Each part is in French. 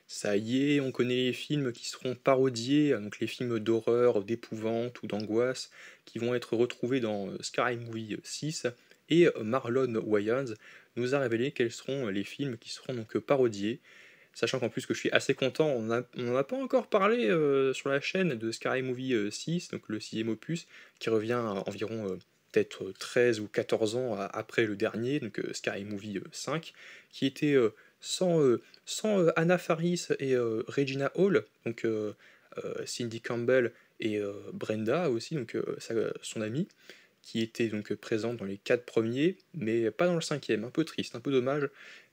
Ça y est, on connaît les films qui seront parodiés, donc les films d'horreur, d'épouvante ou d'angoisse, qui vont être retrouvés dans Scary Movie 6, et Marlon Wayans nous a révélé quels seront les films qui seront donc parodiés, sachant qu'en plus que je suis assez content, on n'en a pas encore parlé sur la chaîne de Scary Movie 6, donc le sixième opus, qui revient à environ peut-être 13 ou 14 ans après le dernier, donc Scary Movie 5, qui était sans Anna Faris et Regina Hall, donc Cindy Campbell et Brenda aussi, donc son amie, qui était donc présente dans les 4 premiers, mais pas dans le cinquième, un peu triste, un peu dommage.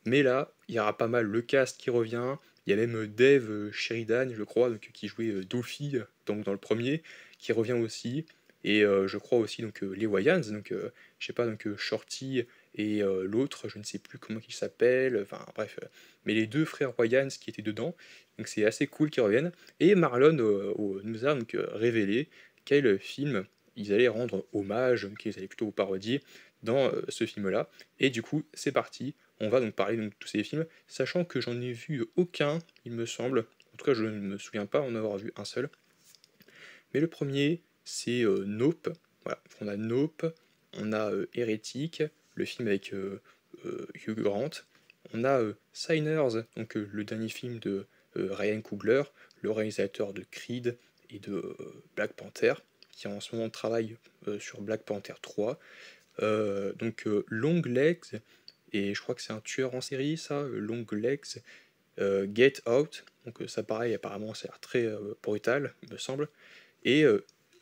Mais là, il y aura pas mal le cast qui revient. Il y a même Dave Sheridan, je crois, donc, qui jouait Doofy donc, dans le premier, qui revient aussi. Et je crois aussi donc les Wayans, donc je sais pas, donc Shorty et l'autre, je ne sais plus comment il s'appelle, enfin bref, mais les deux frères Wayans qui étaient dedans, donc c'est assez cool qu'ils reviennent. Et Marlon nous a donc révélé quel film ils allaient rendre hommage, qu'ils allaient plutôt parodier dans ce film-là. Et du coup, c'est parti. On va donc parler donc, de tous ces films, sachant que j'en ai vu aucun, il me semble. En tout cas, je ne me souviens pas en avoir vu un seul. Mais le premier, c'est Nope. Voilà, on a Nope, on a Hérétique, le film avec Hugh Grant. On a Signers, donc le dernier film de Ryan Coogler, le réalisateur de Creed et de Black Panther, qui en ce moment travaille sur Black Panther 3. Donc Long Legs, et je crois que c'est un tueur en série, ça, Long Legs, Get Out, donc ça pareil, apparemment ça a l'air très brutal, il me semble, et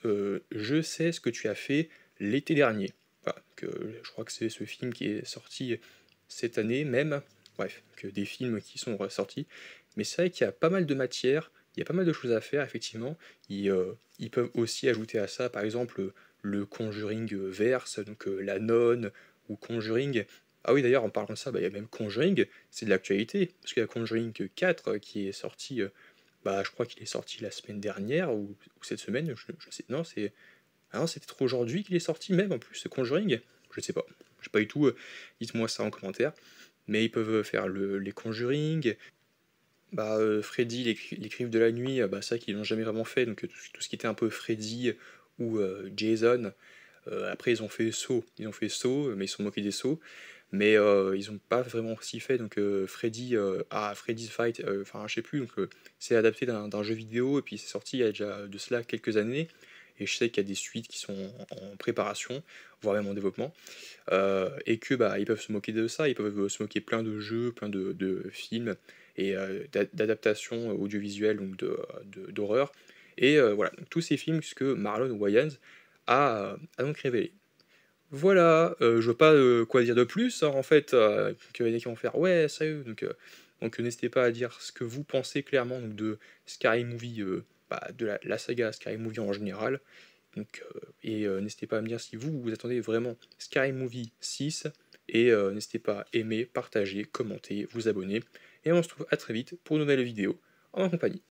Je sais ce que tu as fait l'été dernier. Voilà, je crois que c'est ce film qui est sorti cette année même, bref, que des films qui sont ressortis, mais c'est vrai qu'il y a pas mal de matière, il y a pas mal de choses à faire, effectivement. Ils peuvent aussi ajouter à ça, par exemple, le Conjuring verse, donc la nonne, ou Conjuring. Ah oui, d'ailleurs, en parlant de ça, bah, il y a même Conjuring, c'est de l'actualité, parce qu'il y a Conjuring 4 qui est sorti, bah, je crois qu'il est sorti la semaine dernière, ou cette semaine, je sais, non, c'est. Ah non, c'est peut-être aujourd'hui qu'il est sorti, même en plus, ce Conjuring, je sais pas, je sais pas du tout, dites-moi ça en commentaire, mais ils peuvent faire les Conjuring, bah, Freddy, les Griffes de la nuit, bah, ça qu'ils n'ont jamais vraiment fait, donc tout ce qui était un peu Freddy ou Jason. Après ils ont fait Saw, mais ils se sont moqués des Saw, mais ils ont pas vraiment aussi fait, donc Freddy's Fight, enfin je sais plus, donc c'est adapté d'un jeu vidéo, et puis c'est sorti il y a déjà de cela quelques années, et je sais qu'il y a des suites qui sont en préparation, voire même en développement, et que bah, ils peuvent se moquer de ça, ils peuvent se moquer plein de jeux, plein de films, et d'adaptations audiovisuelles, donc d'horreur, et voilà, donc tous ces films que Marlon Wayans a donc révélé. Voilà, je vois pas quoi dire de plus, hein, en fait, qu'il y en a qui vont faire ouais, sérieux, donc n'hésitez pas à dire ce que vous pensez clairement donc, de Scary Movie, bah, de la saga Scary Movie en général. Donc, et n'hésitez pas à me dire si vous attendez vraiment Scary Movie 6, et n'hésitez pas à aimer, partager, commenter, vous abonner, et on se retrouve à très vite pour une nouvelle vidéo en ma compagnie.